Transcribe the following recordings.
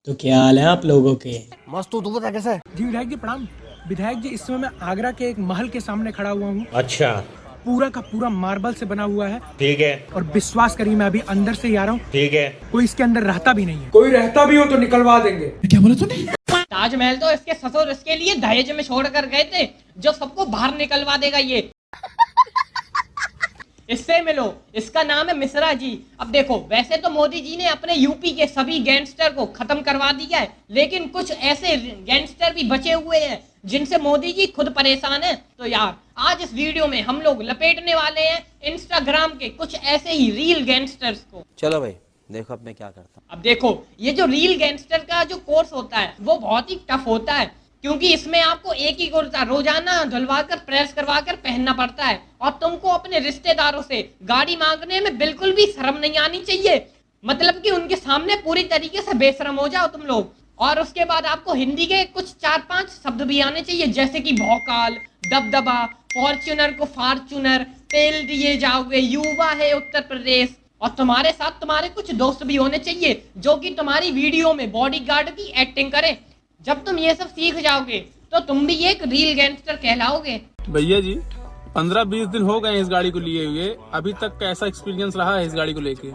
तो क्या हाल है आप लोगों के? मस्त तू बता कैसा है? जी विधायक जी प्रणाम। विधायक जी, इस समय मैं आगरा के एक महल के सामने खड़ा हुआ हूँ। अच्छा, पूरा का पूरा मार्बल से बना हुआ है ठीक है, और विश्वास करिए मैं अभी अंदर से ही आ रहा हूँ। ठीक है। कोई इसके अंदर रहता भी नहीं है। कोई रहता भी हो तो निकलवा देंगे। क्या बोला तूने? ताजमहल तो इसके ससुर इसके लिए दहेज में छोड़ कर गए थे, जो सबको बाहर निकलवा देगा ये। इससे मिलो, इसका नाम है मिश्रा जी। अब देखो, वैसे तो मोदी जी ने अपने यूपी के सभी गैंगस्टर को खत्म करवा दिया है, लेकिन कुछ ऐसे गैंगस्टर भी बचे हुए हैं जिनसे मोदी जी खुद परेशान हैं। तो यार, आज इस वीडियो में हम लोग लपेटने वाले हैं इंस्टाग्राम के कुछ ऐसे ही रील गैंगस्टर्स को। चलो भाई देखो अब मैं क्या करता हूँ। अब देखो, ये जो रील गैंगस्टर का जो कोर्स होता है वो बहुत ही टफ होता है, क्योंकि इसमें आपको एक ही कुर्ता रोजाना धुलवा कर प्रेस करवा कर पहनना पड़ता है, और तुमको अपने रिश्तेदारों से गाड़ी मांगने में बिल्कुल भी शर्म नहीं आनी चाहिए। मतलब कि उनके सामने पूरी तरीके से बेशरम हो जाओ तुम लोग। और उसके बाद आपको हिंदी के कुछ 4-5 शब्द भी आने चाहिए, जैसे कि भौकाल, दबदबा, फॉर्च्यूनर को फार्चूनर, तेल दिए जाओगे, युवा है उत्तर प्रदेश। और तुम्हारे साथ तुम्हारे कुछ दोस्त भी होने चाहिए जो कि तुम्हारी वीडियो में बॉडीगार्ड की एक्टिंग करें। जब तुम ये सब सीख जाओगे तो तुम भी एक रील गैंगस्टर कहलाओगे। भैया जी 15-20 दिन हो गए इस गाड़ी को लिए हुए, अभी तक कैसा एक्सपीरियंस रहा है इस गाड़ी को लेके?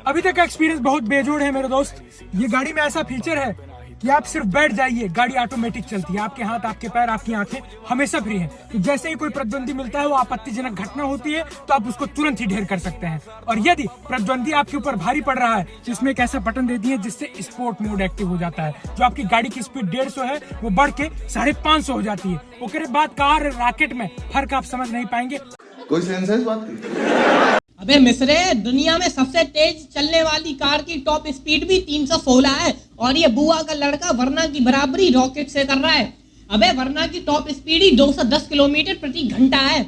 अभी तक का एक्सपीरियंस बहुत बेजोड़ है मेरे दोस्त। ये गाड़ी में ऐसा फीचर है कि आप सिर्फ बैठ जाइए, गाड़ी ऑटोमेटिक चलती है। आपके हाथ, आपके पैर, आपकी आंखें हमेशा फ्री हैं। तो जैसे ही कोई प्रतिद्वंदी मिलता है, वो आपत्तिजनक घटना होती है, तो आप उसको तुरंत ही ढेर कर सकते हैं। और यदि प्रतिद्वंदी आपके ऊपर भारी पड़ रहा है तो इसमें एक ऐसा बटन दे दिए जिससे स्पोर्ट मोड एक्टिव हो जाता है। जो आपकी गाड़ी की स्पीड 150 है वो बढ़ के 550 हो जाती है। उसके बाद कार रॉकेट में फर्क आप समझ नहीं पाएंगे। कोई सेंस है इस बात की? अबे मिस्रे, दुनिया में सबसे तेज चलने वाली कार की टॉप स्पीड भी 316 है, और ये बुआ का लड़का वरना की बराबरी रॉकेट से कर रहा है। अबे वरना की टॉप स्पीड ही 210 किलोमीटर प्रति घंटा है।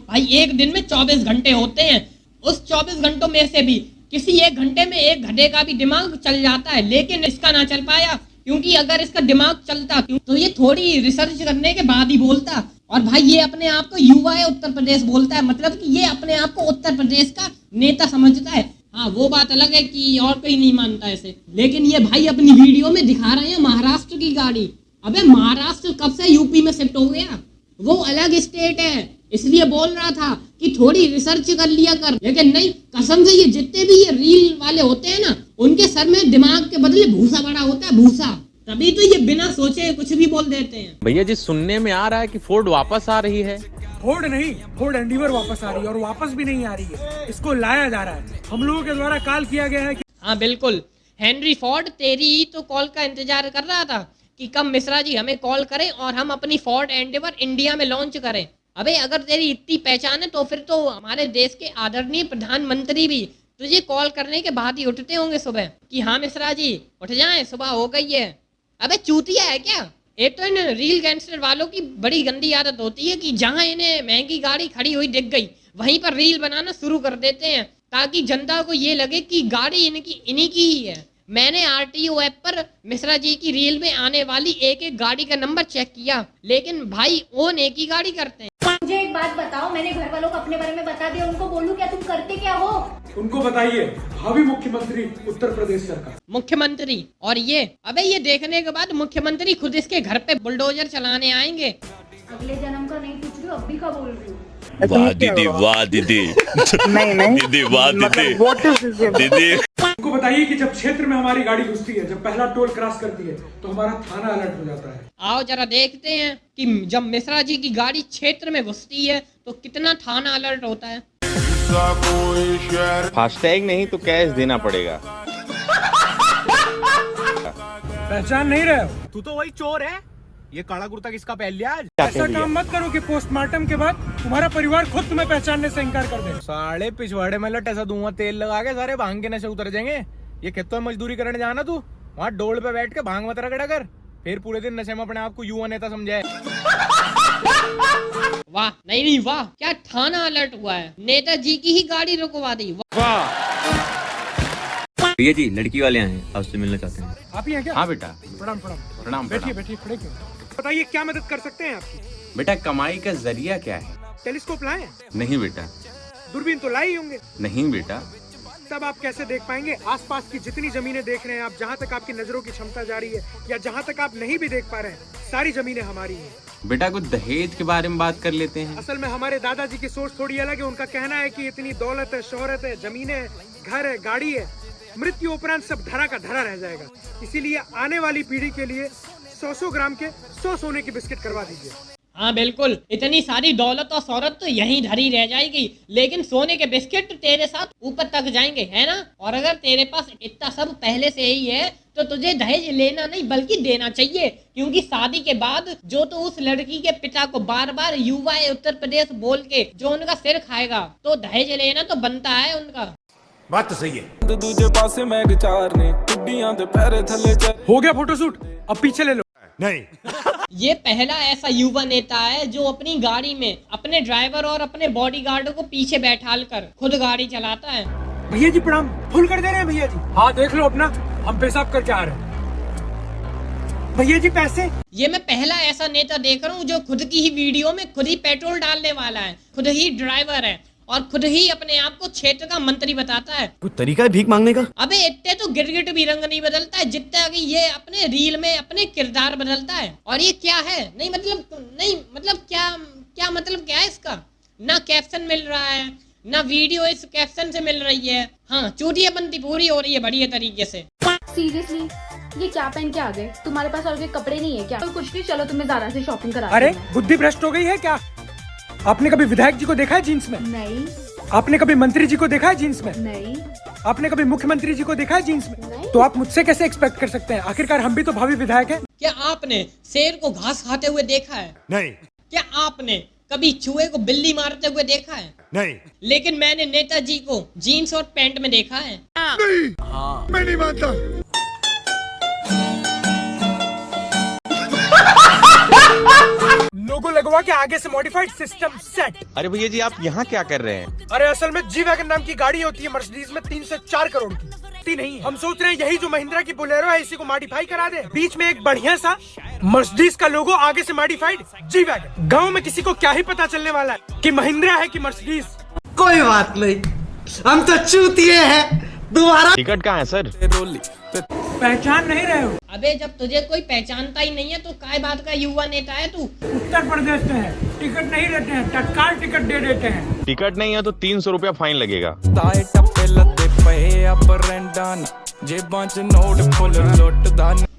भाई एक दिन में 24 घंटे होते हैं, उस 24 घंटों में से भी किसी एक घंटे में एक घंटे का भी दिमाग चल जाता है, लेकिन इसका ना चल पाया, क्योंकि अगर इसका दिमाग चलता तो ये थोड़ी रिसर्च करने के बाद ही बोलता। और भाई ये अपने आप को युवा है उत्तर प्रदेश बोलता है, मतलब कि ये अपने आप को उत्तर प्रदेश का नेता समझता है। हाँ, वो बात अलग है कि और कोई नहीं मानता ऐसे, लेकिन ये भाई अपनी वीडियो में दिखा रहे हैं महाराष्ट्र की गाड़ी। अबे महाराष्ट्र कब से यूपी में शिफ्ट हो गया? वो अलग स्टेट है, इसलिए बोल रहा था कि थोड़ी रिसर्च कर लिया कर, लेकिन नहीं, कसम से ये जितने भी ये रील वाले होते हैं ना, उनके सर में दिमाग के बदले भूसा बड़ा होता है, भूसा। तभी तो ये बिना सोचे कुछ भी बोल देते हैं। भैया जी सुनने में आ रहा है कि फोर्ड वापस आ रही है। फोर्ड नहीं, फोर्ड एंडीवर वापस आ रही है, और वापस भी नहीं आ रही है, इसको लाया जा रहा है। हम लोगों के द्वारा कॉल किया गया है कि... हाँ बिल्कुल, हेनरी फोर्ड तेरी ही तो कॉल का इंतजार कर रहा था कि कब मिश्रा जी हमें कॉल करें और हम अपनी फोर्ड एंडेवर इंडिया में लॉन्च करें। अबे अगर तेरी इतनी पहचान है तो फिर तो हमारे देश के आदरणीय प्रधानमंत्री भी तुझे कॉल करने के बाद ही उठते होंगे सुबह कि हाँ मिश्रा जी उठ जाएं, सुबह हो गई है। अबे चूतिया है क्या? एक तो इन रील गैंगस्टर वालों की बड़ी गंदी आदत होती है कि जहां इन्हें महंगी गाड़ी खड़ी हुई दिख गई वहीं पर रील बनाना शुरू कर देते हैं, ताकि जनता को ये लगे कि गाड़ी इन्हीं की ही है। मैंने RTO ऐप पर मिश्रा जी की रील में आने वाली एक एक गाड़ी का नंबर चेक किया, लेकिन भाई ओन एक ही गाड़ी करते हैं। मुझे एक बात बताओ, मैंने घर वालों को अपने बारे में बता दिया, उनको बोलूं क्या? तुम करते क्या हो? उनको बताइए, भावी मुख्यमंत्री उत्तर प्रदेश सरकार। मुख्यमंत्री और ये, अबे ये देखने के बाद मुख्यमंत्री खुद इसके घर पे बुलडोजर चलाने आएंगे। अगले जन्म का नहीं पूछ रही हूँ, अभी का बोल रही हूँ। वाह दीदी, वाह दीदी, नहीं दीदी वाह दीदी, दीदी। उनको बताइए कि जब क्षेत्र में हमारी गाड़ी घुसती है, जब पहला टोल क्रॉस करती है, तो हमारा थाना अलर्ट हो जाता है। आओ जरा देखते हैं कि जब मिश्रा जी की गाड़ी क्षेत्र में घुसती है तो कितना थाना अलर्ट होता है। फास्टैग नहीं तो कैश देना पड़ेगा। पहचान नहीं रहे हो? तू तो वही चोर है। ये काला कुर्ता किसका पहन लिया आज? ऐसा काम मत करो कि पोस्टमार्टम के बाद तुम्हारा परिवार खुद तुम्हें पहचानने से इनकार कर दे। साले पिछवाड़े में लट ऐसा दूंगा तेल लगा के सारे भांग के नशे उतर जाएंगे। ये खेतों में मजदूरी करने जाना तू, वहाँ डोल पे बैठ के भांग मत रगड़ा कर, फिर पूरे दिन नशे में अपने आप को युवा नेता समझाए। वाह, नहीं वाह, क्या थाना अलर्ट हुआ है, नेताजी की ही गाड़ी रुकवा दी। भैया जी लड़की वाले आए हैं, आपसे मिलना चाहते हैं। आप ही हैं क्या? हाँ बेटा। प्रणाम प्रणाम। प्रणाम। बैठिए बैठिए, खड़े क्यों? बताइए क्या मदद कर सकते हैं आपकी? बेटा कमाई का जरिया क्या है? टेलीस्कोप लाए? नहीं बेटा। दूरबीन तो लाए ही होंगे? नहीं बेटा। तब आप कैसे देख पाएंगे आसपास की जितनी जमीनें देख रहे हैं आप, जहाँ तक आपकी नजरों की क्षमता जा रही है या जहाँ तक आप नहीं भी देख पा रहे हैं, सारी जमीनें हमारी हैं। बेटा कुछ दहेज के बारे में बात कर लेते हैं। असल में हमारे दादाजी की सोच थोड़ी अलग है। उनका कहना है कि इतनी दौलत है, शोहरत है, जमीनें है, घर है, गाड़ी है, मृत्यु उपरांत सब धरा का धरा रह जाएगा। इसीलिए आने वाली पीढ़ी के लिए 100 ग्राम के 100 सोने की बिस्किट करवा दीजिए। हाँ बिल्कुल, इतनी सारी दौलत और शोहरत तो यहीं धरी रह जाएगी, लेकिन सोने के बिस्किट तेरे साथ ऊपर तक जाएंगे, है ना। और अगर तेरे पास इतना सब पहले से ही है तो तुझे दहेज लेना नहीं बल्कि देना चाहिए, क्योंकि शादी के बाद जो तो उस लड़की के पिता को बार बार युवा उत्तर प्रदेश बोल के जो उनका सिर खाएगा, तो दहेज लेना तो बनता है उनका। बात तो सही है। दूजे पासे मैं गिटार ने कुड्डियां दे पैरे थले हो गया फोटोशूट, अब पीछे ले लो। नहीं, ये पहला ऐसा युवा नेता है जो अपनी गाड़ी में अपने ड्राइवर और अपने बॉडीगार्ड को पीछे बैठाल कर खुद गाड़ी चलाता है। भैया जी प्रणाम, फुल कर दे रहे हैं भैया जी। हाँ देख लो अपना, हम पेशाब करके आ रहे हैं। भैया जी पैसे। ये मैं पहला ऐसा नेता देख रहा हूँ जो खुद की ही वीडियो में खुद ही पेट्रोल डालने वाला है, खुद ही ड्राइवर है और खुद ही अपने आप को क्षेत्र का मंत्री बताता है। कोई तरीका है भीख मांगने का? अबे इतने तो गिरगिट भी रंग नहीं बदलता है जितना कि ये अपने रील में अपने किरदार बदलता है। और ये क्या है, नहीं मतलब क्या है इसका, ना कैप्शन मिल रहा है ना वीडियो इस कैप्शन से मिल रही है। हाँ, चूतियापंती पूरी हो रही है बढ़िया तरीके से। सीरियसली ये क्या पहन के आ गए? तुम्हारे पास और कोई कपड़े नहीं है क्या? तो कुछ नहीं, चलो तुम्हें ज़ारा से शॉपिंग करा। अरे बुद्धि भ्रष्ट हो गई है क्या? आपने कभी विधायक जी को देखा है जीन्स में? नहीं। आपने कभी मंत्री जी को देखा है जीन्स में? नहीं। आपने कभी मुख्यमंत्री जी को देखा है जीन्स में? नहीं। तो आप मुझसे कैसे एक्सपेक्ट कर सकते हैं? आखिरकार हम भी तो भावी विधायक हैं। क्या आपने शेर को घास खाते हुए देखा है? नहीं। क्या आपने कभी चूहे को बिल्ली मारते हुए देखा है? नहीं। लेकिन मैंने नेताजी को जीन्स और पैंट में देखा है। नहीं। हाँ। मैं नहीं मानता। लोगो लगवा के आगे से मॉडिफाइड सिस्टम सेट। अरे भैया जी आप यहाँ क्या कर रहे हैं? अरे असल में जी वैगन नाम की गाड़ी होती है मर्सिडीज में 3 से 4 करोड़ की, इतनी नहीं। हम सोच रहे हैं यही जो महिंद्रा की बोलेरो है इसी को मॉडिफाई करा दे, बीच में एक बढ़िया सा मर्सिडीज का लोगो, आगे से मॉडिफाइड जी वैगन। गाँव में किसी को क्या ही पता चलने वाला है कि महिंद्रा है कि मर्सिडीज। कोई बात नहीं, हम तो चूतिए हैं। दोबारा टिकट कहाँ है सर? पहचान नहीं रहे हो? अबे जब तुझे कोई पहचानता ही नहीं है तो काय बात का युवा नेता है तू? उत्तर प्रदेश से है, टिकट नहीं देते हैं, तत्काल टिकट दे देते हैं। टिकट नहीं है तो 300 रुपया फाइन लगेगा।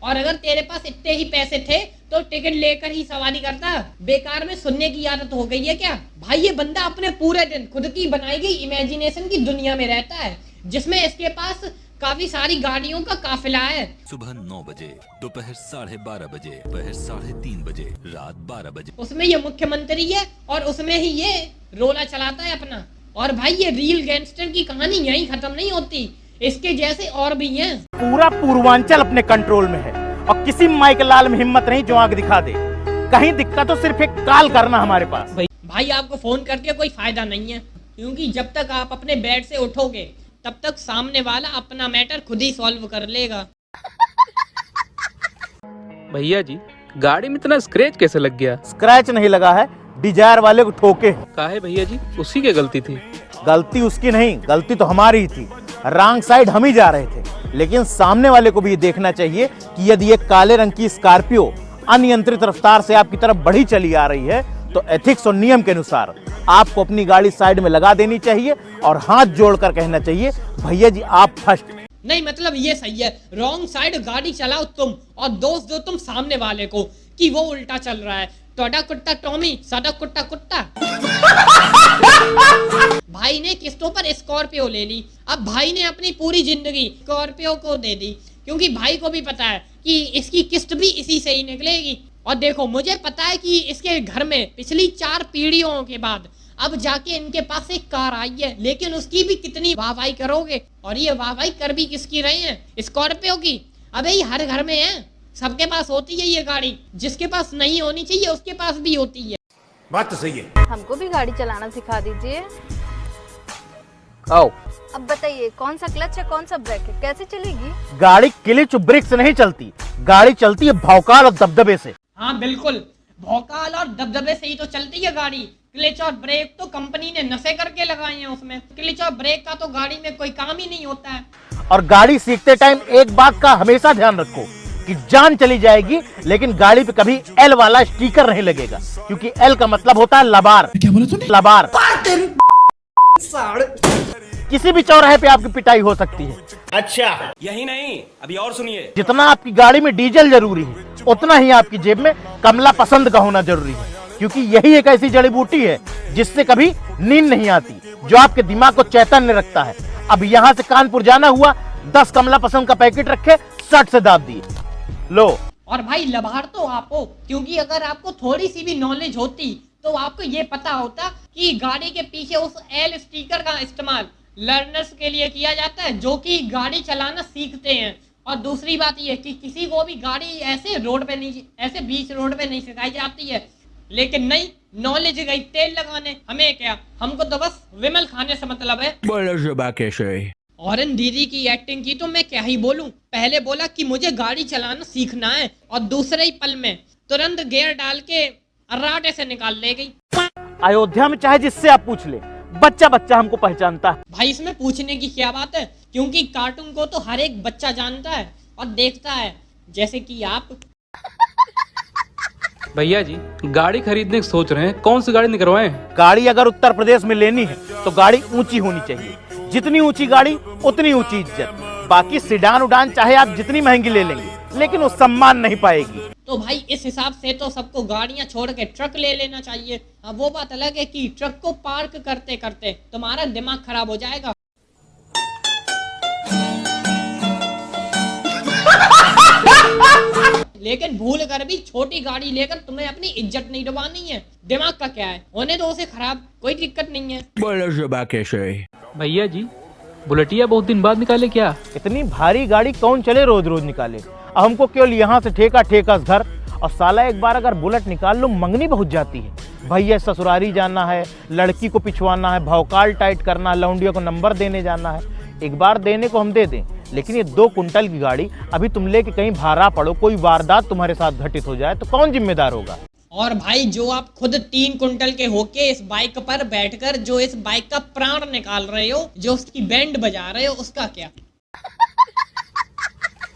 और अगर तेरे पास इतने ही पैसे थे तो टिकट लेकर ही सवारी करता। बेकार में सुनने की आदत हो गई है क्या? भाई ये बंदा अपने पूरे दिन खुद की बनाई गई इमेजिनेशन की दुनिया में रहता है, जिसमें इसके पास काफी सारी गाड़ियों का काफिला है। सुबह 9 बजे, दोपहर 12:30 बजे, दोपहर 3:30 बजे, रात 12 बजे। उसमें ये मुख्यमंत्री है और उसमें ही ये रोला चलाता है अपना। और भाई ये रियल गैंगस्टर की कहानी यहीं खत्म नहीं होती, इसके जैसे और भी हैं। पूरा पूर्वांचल अपने कंट्रोल में है और किसी माइक लाल में हिम्मत नहीं जो आग दिखा दे। कहीं दिक्कत तो सिर्फ एक कॉल करना हमारे पास। भाई आपको फोन करके कोई फायदा नहीं है, क्योंकि जब तक आप अपने बेड से उठोगे तब तक सामने वाला अपना मैटर खुद ही सॉल्व कर लेगा। भैया जी गाड़ी में इतना स्क्रैच कैसे लग गया? स्क्रैच नहीं लगा है, डिजायर वाले को ठोके। काहे भैया जी, उसी की गलती थी। गलती उसकी नहीं, गलती तो हमारी ही थी। रॉन्ग साइड हम ही जा रहे थे, लेकिन सामने वाले को भी ये देखना चाहिए कि यदि एक काले रंग की स्कॉर्पियो अनियंत्रित रफ्तार से आपकी तरफ बढ़ी चली आ रही है तो एथिक्स और नियम के अनुसार आपको अपनी गाड़ी साइड में लगा देनी चाहिए और हाथ जोड़कर कहना चाहिए भैया जी आप फर्स्ट। नहीं मतलब ये सही है, रॉन्ग साइड गाड़ी चलाओ तुम और दोष दो तुम सामने वाले को कि वो उल्टा चल रहा है। टोडा कुट्टा टॉमी, सदा कुट्टा कुट्टा। भाई ने किस्तों पर स्कॉर्पियो ले ली, अब भाई ने अपनी पूरी जिंदगी स्कॉर्पियो को दे दी, क्योंकि भाई को भी पता है कि इसकी किस्त भी इसी से ही निकलेगी। और देखो मुझे पता है कि इसके घर में पिछली 4 पीढ़ियों के बाद अब जाके इनके पास एक कार आई है, लेकिन उसकी भी कितनी वाहवाही करोगे? और ये वाहवाही कर भी किसकी रहे हैं? स्कॉर्पियो की। अबे ये हर घर में है, सबके पास होती है ये गाड़ी, जिसके पास नहीं होनी चाहिए उसके पास भी होती है। बात तो सही है। हमको भी गाड़ी चलाना सिखा दीजिए। आओ। अब बताइए कौन सा क्लच है कौन सा ब्रेक है, कैसे चलेगी? गाड़ी क्लिच ब्रेक से नहीं चलती, गाड़ी चलती है भौकाल और दबदबे से। हाँ बिल्कुल, भौकाल और दबदबे से ही तो चलती है गाड़ी। क्लच और ब्रेक तो कंपनी ने नशे करके लगाए हैं उसमें। क्लच और ब्रेक का तो गाड़ी में कोई काम ही नहीं होता है। और गाड़ी सीखते टाइम एक बात का हमेशा ध्यान रखो कि जान चली जाएगी, लेकिन गाड़ी पे कभी एल वाला स्टिकर नहीं लगेगा, क्योंकि एल का मतलब होता है लबार। क्या बोला तूने? लबार। किसी भी चौराहे पे आपकी पिटाई हो सकती है। अच्छा यही नहीं, अभी और सुनिए। जितना आपकी गाड़ी में डीजल जरूरी है, उतना ही आपकी जेब में कमला पसंद का होना जरूरी है, क्योंकि यही एक ऐसी जड़ी बूटी है जिससे कभी नींद नहीं आती, जो आपके दिमाग को चैतन्य रखता है। अब यहाँ से कानपुर जाना हुआ, 10 कमला पसंद का पैकेट रखे, 60 से दाब दिए, लो। और भाई लबार तो आप हो, क्योंकि अगर आपको थोड़ी सी भी नॉलेज होती तो आपको ये पता होता कि गाड़ी के पीछे उस एल स्टिकर का इस्तेमाल लर्नर्स के लिए किया जाता है, जो कि गाड़ी चलाना सीखते हैं। और दूसरी बात ये कि किसी को भी गाड़ी ऐसे रोड पे नहीं, ऐसे बीच रोड पे नहीं सिखाई जाती है। लेकिन नहीं, नॉलेज गई तेल लगाने, हमें क्या, हमको तो बस विमल खाने से मतलब है। और इन दीदी की एक्टिंग की तो मैं क्या ही बोलूं। पहले बोला कि मुझे गाड़ी चलाना सीखना है, और दूसरे ही पल में तुरंत गियर डाल के अर्राटे से निकाल ले गई। अयोध्या में चाहे जिससे आप पूछ ले, बच्चा बच्चा हमको पहचानता है। भाई इसमें पूछने की क्या बात है, क्योंकि कार्टून को तो हर एक बच्चा जानता है और देखता है, जैसे कि आप। भैया जी गाड़ी खरीदने की सोच रहे हैं, कौन सी गाड़ी निकलवाएं? गाड़ी अगर उत्तर प्रदेश में लेनी है तो गाड़ी ऊंची होनी चाहिए। जितनी ऊंची गाड़ी उतनी ऊंची इज्जत। बाकी सिडान उडान चाहे आप जितनी महंगी ले लेंगे, लेकिन वो सम्मान नहीं पाएगी। तो भाई इस हिसाब से तो सबको गाड़ियां छोड़ के ट्रक ले लेना चाहिए। अब वो बात अलग है कि ट्रक को पार्क करते करते तुम्हारा दिमाग खराब हो जाएगा। लेकिन भूल कर भी छोटी गाड़ी लेकर तुम्हें अपनी इज्जत नहीं डुबानी है। दिमाग का क्या है, होने दो उसे खराब, कोई दिक्कत नहीं है। भैया जी बुलेटिया बहुत दिन बाद निकाले क्या? इतनी भारी गाड़ी कौन चले रोज रोज निकाले। हमको केवल यहाँ से ठेका ठेका घर, और साला एक बार अगर बुलेट निकाल लो मंगनी बहुत जाती है। भैया ससुरारी जाना है, लड़की को पिछवाना है, भौकाल टाइट करना है, लौंडिया को नंबर देने जाना है। एक बार देने को हम दे दें, लेकिन ये 2 कुंटल की गाड़ी अभी तुम लेके कहीं भाड़ा पड़ो, कोई वारदात तुम्हारे साथ घटित हो जाए तो कौन जिम्मेदार होगा? और भाई जो आप खुद 3 कुंटल के होके इस बाइक पर बैठकर जो इस बाइक का प्राण निकाल रहे हो, जो उसकी बैंड बजा रहे हो, उसका क्या?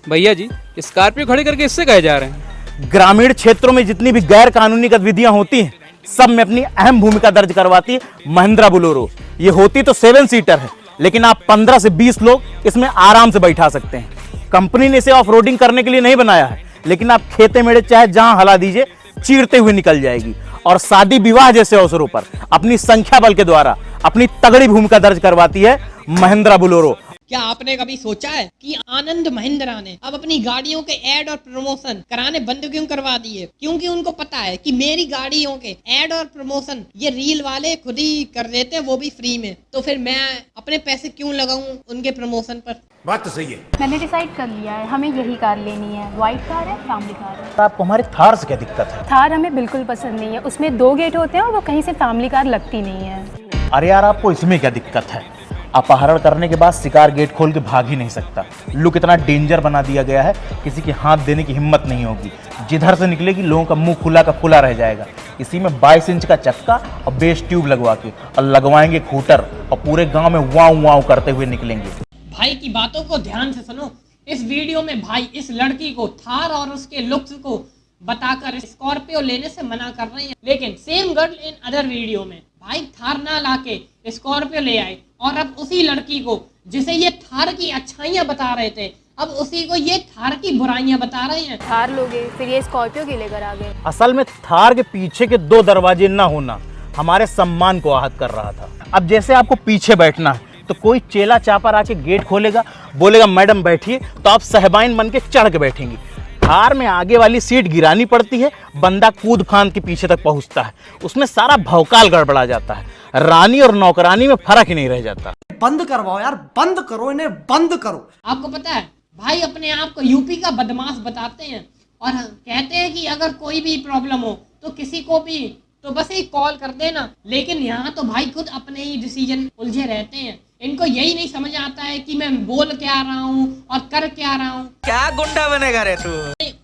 भैया जी स्कॉर्पियो खड़े करके इससे कहे जा रहे हैं? ग्रामीण क्षेत्रों में जितनी भी गैर कानूनी गतिविधियां होती हैं, सब में अपनी अहम भूमिका दर्ज करवाती है महिंद्रा बोलेरो। ये होती तो 7 सीटर है, लेकिन आप 15 से 20 लोग इसमें आराम से बैठा सकते हैं। कंपनी ने इसे ऑफ रोडिंग करने के लिए नहीं बनाया है, लेकिन आप खेते मेड़े चाहे जहां हला दीजिए, चीरते हुए निकल जाएगी। और शादी विवाह जैसे अवसरों पर अपनी संख्या बल के द्वारा अपनी तगड़ी भूमिका दर्ज करवाती है महिंद्रा बोलेरो। क्या आपने कभी सोचा है कि आनंद महिंद्रा ने अब अपनी गाड़ियों के ऐड और प्रमोशन कराने बंद क्यों करवा दिए? क्योंकि उनको पता है कि मेरी गाड़ियों के ऐड और प्रमोशन ये रील वाले खुद ही कर देते हैं, वो भी फ्री में। तो फिर मैं अपने पैसे क्यों लगाऊं उनके प्रमोशन पर? बात तो सही है। मैंने डिसाइड कर लिया है, हमें यही कार लेनी है। व्हाइट कार है, फैमिली कार है। तो आपको हमारे थार से क्या दिक्कत है? थार हमें बिल्कुल पसंद नहीं है, उसमें 2 गेट होते हैं और वो कहीं से फैमिली कार लगती नहीं है। अरे यार आपको इसमें क्या दिक्कत है? अपहरण करने के बाद शिकार गेट खोल के भाग ही नहीं सकता। लुक इतना डेंजर बना दिया गया है, किसी के हाथ देने की हिम्मत नहीं होगी। जिधर से निकलेगी लोगों का मुंह खुला का खुला रह जाएगा। इसी में 22 इंच का चक्का और बेस ट्यूब लगवा के और लगवाएंगे खूटर, और पूरे गांव में वाव वाव करते हुए निकलेंगे। भाई की बातों को ध्यान से सुनो। इस वीडियो में भाई इस लड़की को थार और उसके लुक्स को बताकर स्कॉर्पियो लेने से मना कर रहे हैं, लेकिन same girl in other video में भाई थार ना लाके स्कॉर्पियो ले आए, और अब उसी लड़की को जिसे ये थार की अच्छाइयां बता रहे थे, अब उसी को ये थार की बुराइयां बता रहे हैं। थार लोगे फिर ये स्कॉर्पियो के लेकर आ गए। असल में थार के पीछे के 2 दरवाजे ना होना हमारे सम्मान को आहत कर रहा था। अब जैसे आपको पीछे बैठना है तो कोई चेला चापर आके गेट खोलेगा, बोलेगा मैडम बैठिए, तो आप सहबाइन बन के चढ़ के बैठेंगी। थार में आगे वाली सीट गिरानी पड़ती है, बंदा कूद फांद के पीछे तक पहुंचता है, उसमें सारा भौकाल गड़बड़ा जाता है। रानी और नौकरानी में फर्क ही नहीं रह जाता। बंद करवाओ यार, बंद करो इन्हें, बंद करो। आपको पता है भाई अपने आप को यूपी का बदमाश बताते हैं, और कहते हैं कि अगर कोई भी प्रॉब्लम हो तो किसी को भी तो बस एक कॉल कर देना। लेकिन यहाँ तो भाई खुद अपने ही डिसीजन उलझे रहते हैं। इनको यही नहीं समझ आता है कि मैं बोल क्या रहा हूँ और कर क्या रहा हूँ। क्या गुंडा बनेगा रे तू?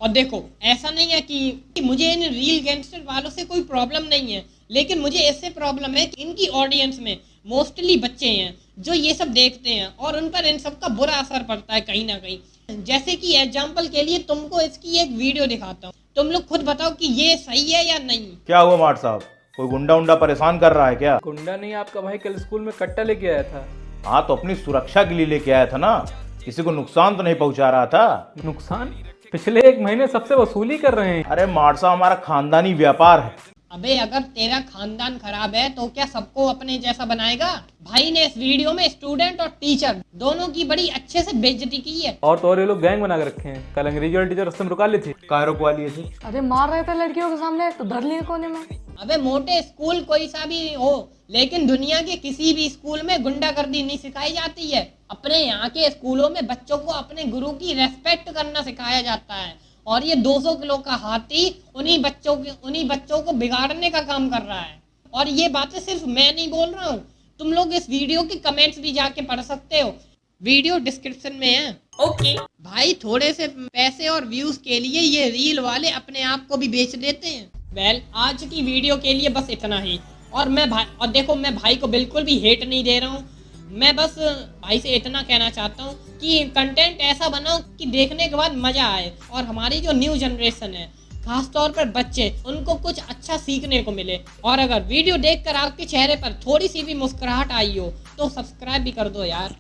और देखो ऐसा नहीं है कि मुझे इन रील गैंगस्टर वालों से कोई प्रॉब्लम नहीं है, लेकिन मुझे इससे प्रॉब्लम है कि इनकी ऑडियंस में मोस्टली बच्चे हैं जो ये सब देखते हैं और उन पर इन सब का बुरा असर पड़ता है कहीं ना कहीं। जैसे कि एग्जाम्पल के लिए तुमको इसकी एक वीडियो दिखाता हूँ, तुम लोग खुद बताओ कि ये सही है या नहीं। क्या हुआ मार्ट साहब, कोई गुंडा उंडा परेशान कर रहा है क्या? गुंडा नहीं, आपका भाई कल स्कूल में कट्टा लेके आया था। हाँ तो अपनी सुरक्षा के लिए लेके आया था ना, किसी को नुकसान तो नहीं पहुंचा रहा था। नुकसान? पिछले 1 महीने सबसे वसूली कर रहे हैं। अरे मार्ट साहब, हमारा खानदानी व्यापार है। अबे अगर तेरा खानदान खराब है तो क्या सबको अपने जैसा बनाएगा? भाई ने इस वीडियो में स्टूडेंट और टीचर दोनों की बड़ी अच्छे से बेइज्जती की है। और तो और ये लोग गैंग बना के रखे हैं। कल अंग्रेजी वाली टीचर रास्ते में रुका ली थी। काहे रुकवा लिए थे? अरे मार रहे थे लड़कियों के सामने तो धर लिए कोने में। अबे मोटे स्कूल कोई सा भी हो, लेकिन दुनिया के किसी भी स्कूल में गुंडागर्दी नहीं सिखाई जाती है। अपने यहाँ के स्कूलों में बच्चों को अपने गुरु की रेस्पेक्ट करना सिखाया जाता है और ये 200 किलो का हाथी उन्हीं बच्चों को बिगाड़ने का काम कर रहा है। और ये बातें सिर्फ मैं नहीं बोल रहा हूँ, तुम लोग इस वीडियो के कमेंट्स भी जाके पढ़ सकते हो, वीडियो डिस्क्रिप्शन में है। ओके भाई, थोड़े से पैसे और व्यूज के लिए ये रील वाले अपने आप को भी बेच देते हैं। वेल, आज की वीडियो के लिए बस इतना ही। और मैं भाई को बिल्कुल भी हेट नहीं दे रहा हूँ, मैं बस भाई से इतना कहना चाहता हूँ कि कंटेंट ऐसा बनाओ कि देखने के बाद मजा आए और हमारी जो न्यू जनरेशन है, खास तौर पर बच्चे, उनको कुछ अच्छा सीखने को मिले। और अगर वीडियो देखकर आपके चेहरे पर थोड़ी सी भी मुस्कुराहट आई हो तो सब्सक्राइब भी कर दो यार।